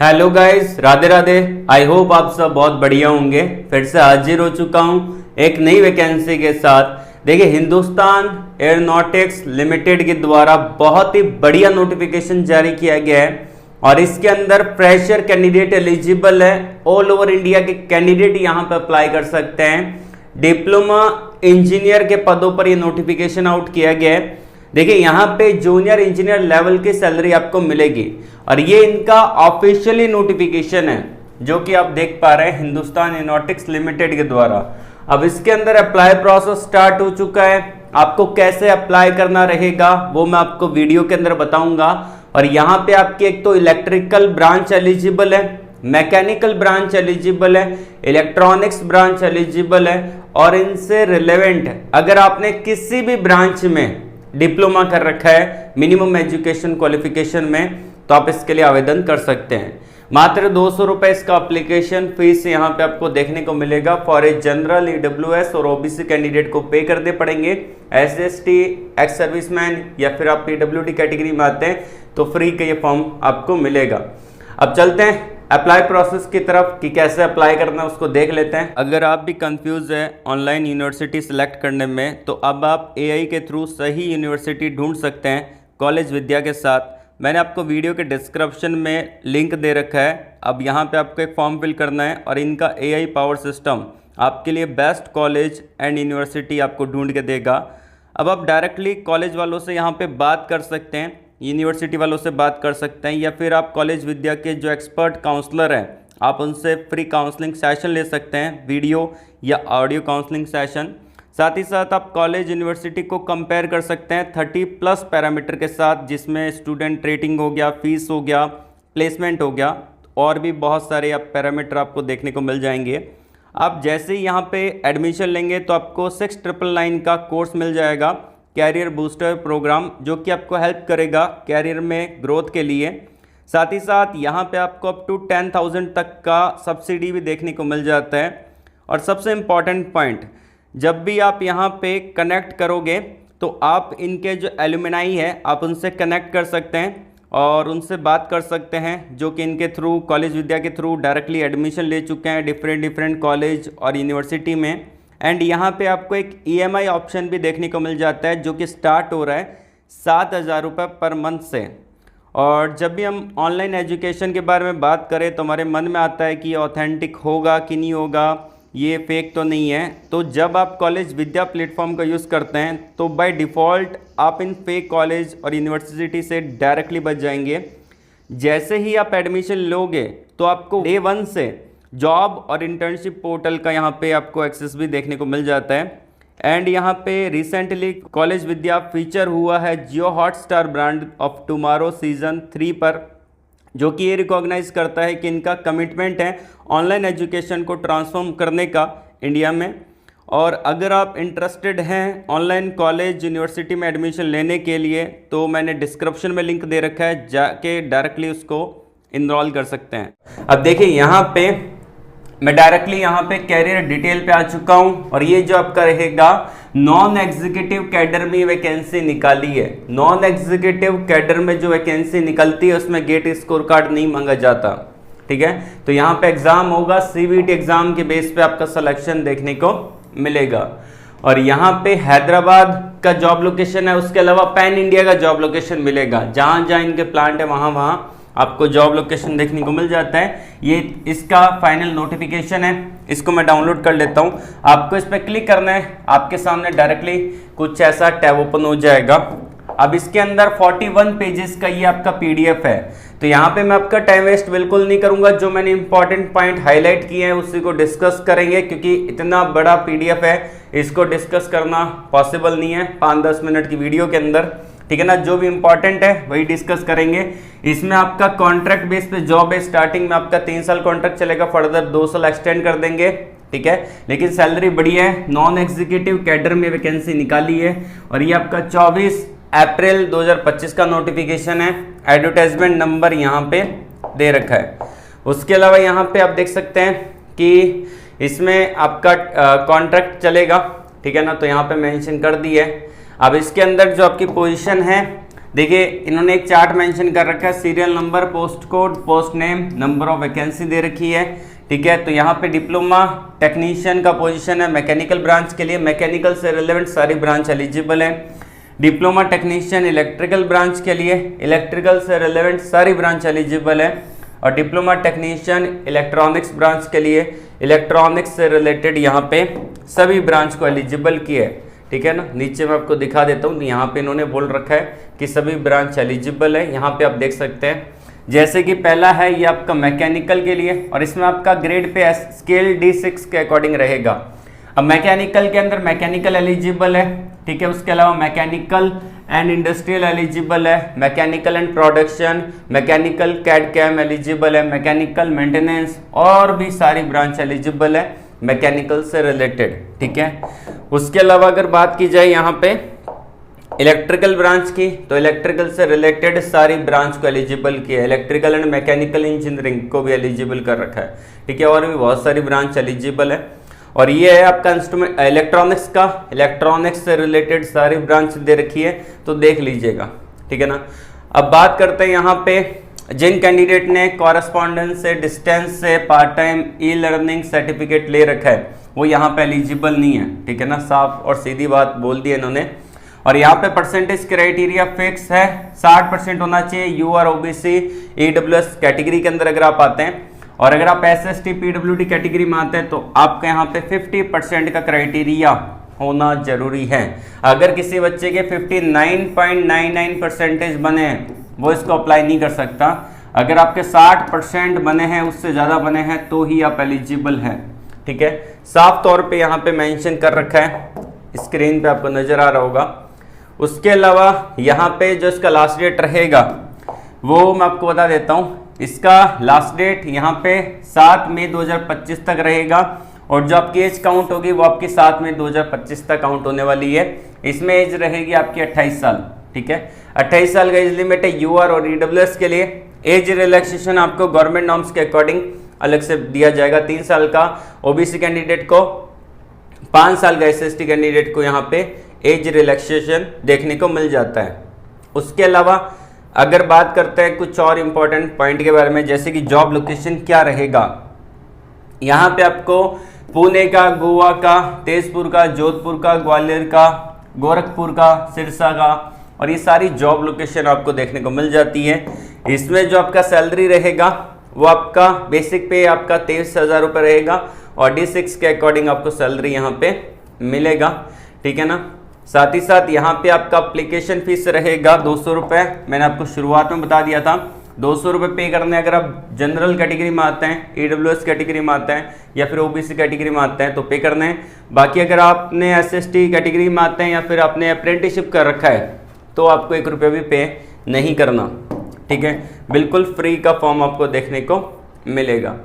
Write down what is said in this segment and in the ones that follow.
Hello guys, Radhe Radhe. I hope आप सब बहुत बढ़िया होंगे। फिर से हाजिर हो चुका हूं एक नई वैकेंसी के साथ। देखिए, हिंदुस्तान एयरोनॉटिक्स लिमिटेड के द्वारा बहुत ही बढ़िया नोटिफिकेशन जारी किया गया है और इसके अंदर फ्रेशर कैंडिडेट एलिजिबल है। ऑल ओवर इंडिया के कैंडिडेट यहां पर अप्लाई कर सकते हैं। डिप्लोमा इंजीनियर के पदों पर यह नोटिफिकेशन आउट किया गया है। देखिए, यहाँ पे जूनियर इंजीनियर लेवल की सैलरी आपको मिलेगी और ये इनका ऑफिशियली नोटिफिकेशन है जो कि आप देख पा रहे हैं हिंदुस्तान एयरोनॉटिक्स लिमिटेड के द्वारा। अब इसके अंदर अप्लाई प्रोसेस स्टार्ट हो चुका है। आपको कैसे अप्लाई करना रहेगा वो मैं आपको वीडियो के अंदर बताऊंगा। और यहाँ पे आपकी एक तो इलेक्ट्रिकल ब्रांच एलिजिबल है, मैकेनिकल ब्रांच एलिजिबल है, इलेक्ट्रॉनिक्स ब्रांच एलिजिबल है और इनसे रिलेवेंट अगर आपने किसी भी ब्रांच में डिप्लोमा कर रखा है मिनिमम एजुकेशन क्वालिफिकेशन में, तो आप इसके लिए आवेदन कर सकते हैं। मात्र 200 रुपए इसका एप्लीकेशन फीस यहाँ पे आपको देखने को मिलेगा। फॉर ए जनरल, ईडब्ल्यूएस और ओबीसी कैंडिडेट को पे करने पड़ेंगे। एसएसटी, एक्स सर्विसमैन या फिर आप पीडब्ल्यूडी कैटेगरी में आते हैं तो फ्री का ये फॉर्म आपको मिलेगा। अब चलते हैं अप्लाई प्रोसेस की तरफ कि कैसे अप्लाई करना है, उसको देख लेते हैं। अगर आप भी कंफ्यूज है ऑनलाइन यूनिवर्सिटी सिलेक्ट करने में, तो अब आप एआई के थ्रू सही यूनिवर्सिटी ढूंढ सकते हैं कॉलेज विद्या के साथ। मैंने आपको वीडियो के डिस्क्रिप्शन में लिंक दे रखा है। अब यहाँ पे आपको एक फॉर्म फिल करना है और इनका एआई पावर सिस्टम आपके लिए बेस्ट कॉलेज एंड यूनिवर्सिटी आपको ढूंढ के देगा। अब आप डायरेक्टली कॉलेज वालों से यहाँ पे बात कर सकते हैं, यूनिवर्सिटी वालों से बात कर सकते हैं, या फिर आप कॉलेज विद्या के जो एक्सपर्ट काउंसलर हैं आप उनसे फ्री काउंसलिंग सेशन ले सकते हैं, वीडियो या ऑडियो काउंसलिंग सेशन। साथ ही साथ आप कॉलेज यूनिवर्सिटी को कंपेयर कर सकते हैं 30+ पैरामीटर के साथ, जिसमें स्टूडेंट रेटिंग हो गया, फीस हो गया, प्लेसमेंट हो गया और भी बहुत सारे आप पैरामीटर आपको देखने को मिल जाएंगे। आप जैसे ही यहाँ पे एडमिशन लेंगे तो आपको 6999 का कोर्स मिल जाएगा, कैरियर बूस्टर प्रोग्राम, जो कि आपको हेल्प करेगा कैरियर में ग्रोथ के लिए। साथ ही साथ यहाँ पे आपको अप टू 10,000 तक का सब्सिडी भी देखने को मिल जाता है। और सबसे इम्पॉर्टेंट पॉइंट, जब भी आप यहाँ पे कनेक्ट करोगे तो आप इनके जो एलुमनाई है आप उनसे कनेक्ट कर सकते हैं और उनसे बात कर सकते हैं, जो कि इनके थ्रू कॉलेज विद्या के थ्रू डायरेक्टली एडमिशन ले चुके हैं डिफरेंट कॉलेज और यूनिवर्सिटी में। एंड यहाँ पे आपको एक ईएमआई ऑप्शन भी देखने को मिल जाता है, जो कि स्टार्ट हो रहा है 7,000 रुपये पर मंथ से। और जब भी हम ऑनलाइन एजुकेशन के बारे में बात करें तो हमारे मन में आता है कि ये ऑथेंटिक होगा कि नहीं होगा, ये फेक तो नहीं है। तो जब आप कॉलेज विद्या प्लेटफॉर्म का यूज़ करते हैं तो बाय डिफ़ॉल्ट आप इन फेक कॉलेज और यूनिवर्सिटी से डायरेक्टली बच जाएंगे। जैसे ही आप एडमिशन लोगे तो आपको डे 1 से जॉब और इंटर्नशिप पोर्टल का यहाँ पे आपको एक्सेस भी देखने को मिल जाता है। एंड यहाँ पे रिसेंटली कॉलेज विद्या फीचर हुआ है Jio Hotstar brand of tomorrow season 3 पर, जो कि ये रिकॉग्नाइज करता है कि इनका कमिटमेंट है ऑनलाइन एजुकेशन को ट्रांसफॉर्म करने का इंडिया में। और अगर आप इंटरेस्टेड हैं ऑनलाइन कॉलेज यूनिवर्सिटी में एडमिशन लेने के लिए तो मैंने डिस्क्रिप्शन में लिंक दे रखा है, जाके डायरेक्टली उसको इनरोल कर सकते हैं। अब देखिए, यहाँ पे मैं डायरेक्टली यहाँ पे कैरियर डिटेल पे आ चुका हूँ और ये जो आपका रहेगा नॉन एग्जीक्यूटिव कैडर में वैकेंसी निकाली है। नॉन एग्जीक्यूटिव कैडर में जो वैकेंसी निकलती है उसमें गेट स्कोर कार्ड नहीं मांगा जाता, ठीक है। तो यहाँ पे एग्जाम होगा, सीबीटी एग्जाम के बेस पे आपका सिलेक्शन देखने को मिलेगा। और यहाँ पे हैदराबाद का जॉब लोकेशन है, उसके अलावा पैन इंडिया का जॉब लोकेशन मिलेगा। जहाँ जहाँ इनके प्लांट है वहाँ आपको जॉब लोकेशन देखने को मिल जाता है। ये इसका फाइनल नोटिफिकेशन है, इसको मैं डाउनलोड कर लेता हूँ। आपको इस पर क्लिक करना है, आपके सामने डायरेक्टली कुछ ऐसा टैब ओपन हो जाएगा। अब इसके अंदर 41 पेजेस का ये आपका पीडीएफ है। तो यहाँ पे मैं आपका टाइम वेस्ट बिल्कुल नहीं करूँगा, जो मैंने इंपॉर्टेंट पॉइंट हाईलाइट किए हैं उसी को डिस्कस करेंगे, क्योंकि इतना बड़ा पीडीएफ है, इसको डिस्कस करना पॉसिबल नहीं है 5-10 मिनट की वीडियो के अंदर, ठीक है ना। जो भी इंपॉर्टेंट है वही डिस्कस करेंगे। इसमें आपका कॉन्ट्रैक्ट बेस पे जॉब है। स्टार्टिंग में आपका 3 साल कॉन्ट्रैक्ट चलेगा, फर्दर 2 साल एक्सटेंड कर देंगे, ठीक है। लेकिन सैलरी बढ़िया है। नॉन एग्जीक्यूटिव कैडर में वैकेंसी निकाली है और ये आपका 24 अप्रैल 2025 का नोटिफिकेशन है। एडवर्टाइजमेंट नंबर यहाँ पे दे रखा है। उसके अलावा यहाँ पे आप देख सकते हैं कि इसमें आपका कॉन्ट्रैक्ट चलेगा, ठीक है ना। तो यहाँ पे मेंशन कर दी है। अब इसके अंदर जो आपकी पोजीशन है देखिए इन्होंने एक चार्ट मेंशन कर रखा है, serial number, post code, post name, number of vacancy दे रखी है, ठीक है। तो यहाँ पे डिप्लोमा टेक्नीशियन का पोजीशन है मैकेनिकल ब्रांच के लिए, मैकेनिकल से रिलेवेंट सारी ब्रांच एलिजिबल है। डिप्लोमा टेक्नीशियन इलेक्ट्रिकल ब्रांच के लिए, इलेक्ट्रिकल से रिलेवेंट सारी ब्रांच एलिजिबल है। और डिप्लोमा टेक्नीशियन इलेक्ट्रॉनिक्स ब्रांच के लिए, इलेक्ट्रॉनिक्स से रिलेटेड यहाँ पे सभी ब्रांच को एलिजिबल किया है, ठीक है ना। नीचे मैं आपको दिखा देता हूँ, यहाँ पे इन्होंने बोल रखा है कि सभी ब्रांच एलिजिबल है। यहाँ पे आप देख सकते हैं, जैसे कि पहला है ये आपका मैकेनिकल के लिए, और इसमें आपका ग्रेड पे स्केल D6 के अकॉर्डिंग रहेगा। अब मैकेनिकल के अंदर मैकेनिकल एलिजिबल है, ठीक है। उसके अलावा मैकेनिकल एंड इंडस्ट्रियल एलिजिबल है, mechanical and production, mechanical CAD CAM eligible है, मैकेनिकल मेंटेनेंस, और भी सारी ब्रांच एलिजिबल है मैकेनिकल से रिलेटेड, ठीक है। उसके अलावा अगर बात की जाए यहाँ पे इलेक्ट्रिकल ब्रांच की, तो इलेक्ट्रिकल से रिलेटेड सारी ब्रांच को एलिजिबल किया है, इलेक्ट्रिकल एंड मैकेनिकल इंजीनियरिंग को भी एलिजिबल कर रखा है, ठीक है। और भी बहुत सारी ब्रांच एलिजिबल है। और ये है आपका इंस्ट्रूमेंट इलेक्ट्रॉनिक्स का, इलेक्ट्रॉनिक्स से रिलेटेड सारी ब्रांच दे रखी है, तो देख लीजिएगा, ठीक है ना। अब बात करते हैं यहाँ पे जिन कैंडिडेट ने कॉरेस्पॉन्डेंस से, डिस्टेंस से, part time e learning certificate ले रखा है, वो यहाँ पे एलिजिबल नहीं है, ठीक है ना। साफ और सीधी बात बोल दी इन्होंने। और यहाँ पे परसेंटेज क्राइटेरिया फिक्स है, 60% होना चाहिए। UR OBC EWS कैटेगरी के अंदर अगर आप आते हैं, और अगर आप SST PWD कैटेगरी में आते हैं, तो आपका यहाँ पे 50% का क्राइटेरिया होना जरूरी है। अगर किसी बच्चे के 59.99% बने हैं, वो इसको अप्लाई नहीं कर सकता। अगर आपके 60% बने हैं, उससे ज़्यादा बने हैं, तो ही आप एलिजिबल हैं, ठीक है। साफ तौर पे यहाँ पे मेंशन कर रखा है, स्क्रीन पे आपको नजर आ रहा होगा। उसके अलावा यहाँ पे जो इसका लास्ट डेट रहेगा, वो मैं आपको बता देता हूँ। इसका लास्ट डेट यहाँ पे 7 मई 2025 तक रहेगा, और जो आपकी एज काउंट होगी वो आपकी 7 मई 2025 तक काउंट होने वाली है। इसमें एज रहेगी आपकी 28 साल, ठीक है। 28 साल का एज लिमिट है UR और EWS के लिए। एज रिलैक्सेशन आपको गवर्नमेंट नॉर्म्स के अकॉर्डिंग अलग से दिया जाएगा। 3 साल का OBC कैंडिडेट को, 5 साल का SST कैंडिडेट को यहाँ पे एज रिलैक्सेशन देखने को मिल जाता है। उसके अलावा अगर बात करते हैं कुछ और इम्पोर्टेंट पॉइंट के बारे में, जैसे कि जॉब लोकेशन क्या रहेगा, यहाँ पे आपको पुणे का, गोवा का, तेजपुर का, जोधपुर का, ग्वालियर का, गोरखपुर का, सिरसा का, और ये सारी जॉब लोकेशन आपको देखने को मिल जाती है। इसमें जो आपका सैलरी रहेगा वो आपका बेसिक पे आपका 23,000 रुपये रहेगा, और D6 के अकॉर्डिंग आपको सैलरी यहाँ पे मिलेगा, ठीक है ना। साथ ही साथ यहाँ पे आपका एप्लीकेशन फीस रहेगा 200 रुपये। मैंने आपको शुरुआत में बता दिया था 200 रुपये पे करने। अगर आप जनरल कैटेगरी में आते हैं, EWS कैटेगरी में आते हैं, या फिर OBC कैटेगरी में आते हैं, तो पे करने हैं। बाकी अगर आपने SST कैटेगरी में आते हैं, या फिर आपने अप्रेंटिसशिप कर रखा है, तो आपको 1 रुपये भी पे नहीं करना, ठीक है। बिल्कुल फ्री का फॉर्म आपको देखने को मिलेगा।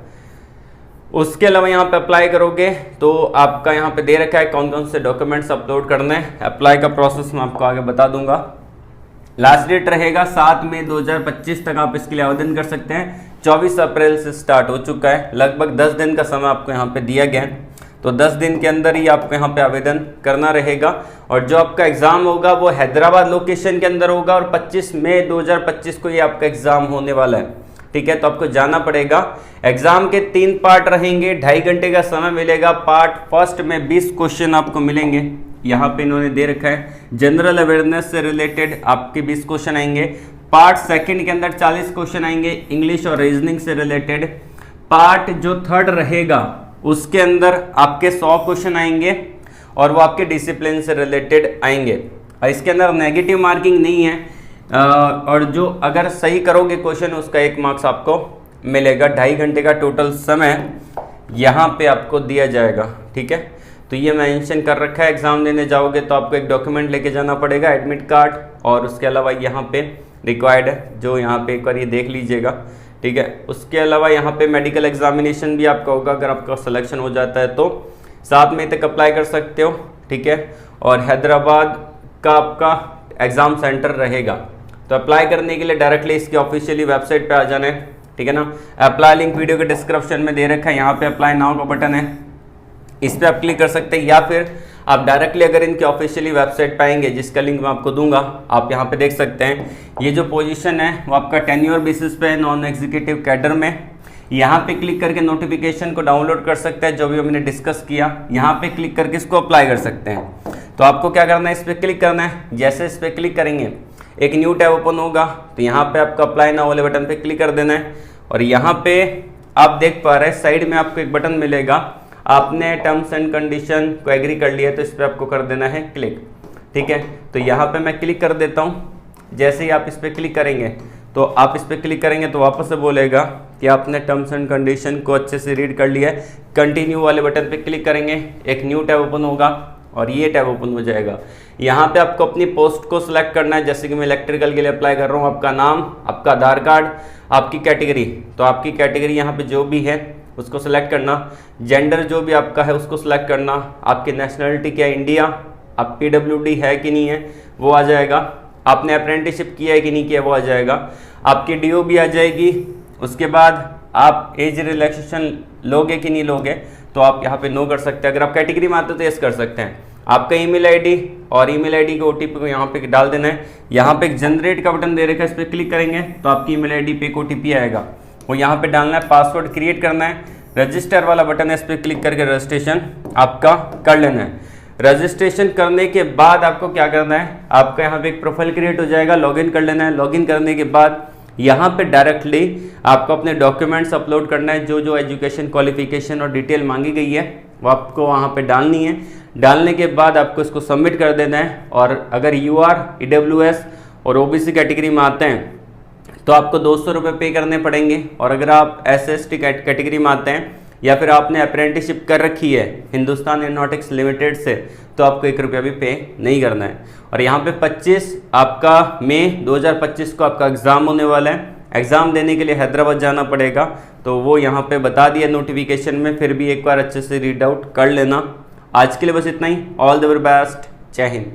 उसके अलावा यहाँ पे अप्लाई करोगे तो आपका यहाँ पे दे रखा है कौन कौन से डॉक्यूमेंट्स अपलोड करने हैं। अप्लाई का प्रोसेस मैं आपको आगे बता दूंगा। लास्ट डेट रहेगा 7 मई 2025 तक आप इसके लिए आवेदन कर सकते हैं। 24 अप्रैल से स्टार्ट हो चुका है, लगभग 10 दिन का समय आपको यहाँ पे दिया गया है, तो 10 दिन के अंदर ही आपको यहाँ पे आवेदन करना रहेगा। और जो आपका एग्ज़ाम होगा वो हैदराबाद लोकेशन के अंदर होगा, और 25 मई 2025 को ये आपका एग्ज़ाम होने वाला है, ठीक है। तो आपको जाना पड़ेगा। एग्जाम के 3 पार्ट रहेंगे, 2.5 घंटे का समय मिलेगा। पार्ट फर्स्ट में 20 क्वेश्चन आपको मिलेंगे, यहाँ पे इन्होंने दे रखा है। जनरल अवेयरनेस से रिलेटेड आपके 20 क्वेश्चन आएंगे। पार्ट सेकंड के अंदर 40 क्वेश्चन आएंगे इंग्लिश और रीजनिंग से रिलेटेड। पार्ट जो थर्ड रहेगा उसके अंदर आपके 100 क्वेश्चन आएंगे, और वो आपके डिसिप्लिन से रिलेटेड आएंगे। और इसके अंदर नेगेटिव मार्किंग नहीं है, और जो अगर सही करोगे क्वेश्चन उसका 1 मार्क्स आपको मिलेगा। 2.5 घंटे का टोटल समय यहाँ पे आपको दिया जाएगा, ठीक है। तो ये मेंशन कर रखा है। एग्जाम देने जाओगे तो आपको एक डॉक्यूमेंट लेके जाना पड़ेगा, एडमिट कार्ड, और उसके अलावा यहाँ पे रिक्वायर्ड है जो यहाँ पे एक बार ये देख लीजिएगा, ठीक है। उसके अलावा यहाँ पे मेडिकल एग्जामिनेशन भी आपका होगा, अगर आपका सिलेक्शन हो जाता है तो 7 मई तक अप्लाई कर सकते हो, ठीक है। और हैदराबाद का आपका एग्ज़ाम सेंटर रहेगा। तो अप्लाई करने के लिए डायरेक्टली इसकी ऑफिशियली वेबसाइट पे आ जाना है, ठीक है ना। अप्लाई लिंक वीडियो के डिस्क्रिप्शन में दे रखा है, यहाँ पे अप्लाई नाउ का बटन है, इस पर आप क्लिक कर सकते हैं, या फिर आप डायरेक्टली अगर इनकी ऑफिशियली वेबसाइट पे आएंगे, जिसका लिंक मैं आपको दूंगा, आप यहाँ पे देख सकते हैं ये जो पोजीशन है वो आपका टेन्योर बेसिस पे नॉन एग्जीक्यूटिव कैडर में। यहाँ पे क्लिक करके नोटिफिकेशन को डाउनलोड कर सकते हैं, जो भी हमने डिस्कस किया। यहाँ पे क्लिक करके इसको अप्लाई कर सकते हैं। तो आपको क्या करना है, इस पर क्लिक करना है। जैसे इस पर क्लिक करेंगे एक न्यू टैब ओपन होगा, तो यहाँ पे आपको अप्लाई नाउ वाले बटन पे क्लिक कर देना है। और यहाँ पे आप देख पा रहे हैं साइड में आपको एक बटन मिलेगा, आपने टर्म्स एंड कंडीशन को एग्री कर लिया तो इस पर आपको कर देना है क्लिक। ठीक है, तो यहाँ पे मैं क्लिक कर देता हूँ। जैसे ही आप इस पर क्लिक करेंगे तो वापस से बोलेगा कि आपने टर्म्स एंड कंडीशन को अच्छे से रीड कर लिया है। कंटिन्यू वाले बटन पे क्लिक करेंगे, एक न्यू टैब ओपन होगा और ये टैब ओपन हो जाएगा। यहाँ पे आपको अपनी पोस्ट को सिलेक्ट करना है। जैसे कि मैं इलेक्ट्रिकल के लिए अप्लाई कर रहा हूँ, आपका नाम, आपका आधार कार्ड, आपकी कैटेगरी, तो आपकी कैटेगरी यहाँ पे जो भी है उसको सिलेक्ट करना। जेंडर जो भी आपका है उसको सिलेक्ट करना। आपकी नेशनलिटी क्या, इंडिया, आप PWD है कि नहीं है वो आ जाएगा। आपने अप्रेंटिसशिप किया है कि नहीं किया वो आ जाएगा। आपकी DO भी आ जाएगी। उसके बाद आप एज रिलैक्सेशन लोगे कि नहीं लोगे तो आप यहाँ पे नो कर सकते हैं। अगर आप कैटेगरी में आते हो तो यस कर सकते हैं। आपका ईमेल आईडी और ईमेल आईडी के OTP को यहाँ पे डाल देना है। यहाँ पे एक जनरेट का बटन दे रखा है, इस पर क्लिक करेंगे तो आपकी ईमेल आईडी पे एक OTP आएगा, वो यहाँ पे डालना है। पासवर्ड क्रिएट करना है। रजिस्टर वाला बटन है, इस पर क्लिक करके रजिस्ट्रेशन आपका कर लेना है। रजिस्ट्रेशन करने के बाद आपको क्या करना है, आपका यहाँ पे एक प्रोफाइल क्रिएट हो जाएगा, लॉगिन कर लेना है। लॉगिन करने के बाद यहाँ पे डायरेक्टली आपको अपने डॉक्यूमेंट्स अपलोड करना है। जो जो एजुकेशन क्वालिफिकेशन और डिटेल मांगी गई है वो आपको वहाँ पे डालनी है। डालने के बाद आपको इसको सबमिट कर देना है। और अगर UR, EWS और OBC कैटेगरी में आते हैं तो आपको 200 रुपये पे करने पड़ेंगे। और अगर आप SST कैटेगरी में आते हैं या फिर आपने अप्रेंटिसशिप कर रखी है हिंदुस्तान एरोनॉटिक्स लिमिटेड से तो आपको 1 रुपया भी पे नहीं करना है। और यहाँ पे 25 आपका मई 2025 को आपका एग्ज़ाम होने वाला है। एग्ज़ाम देने के लिए हैदराबाद जाना पड़ेगा, तो वो यहाँ पे बता दिया नोटिफिकेशन में, फिर भी एक बार अच्छे से रीड आउट कर लेना। आज के लिए बस इतना ही। All the very best. जय हिंद।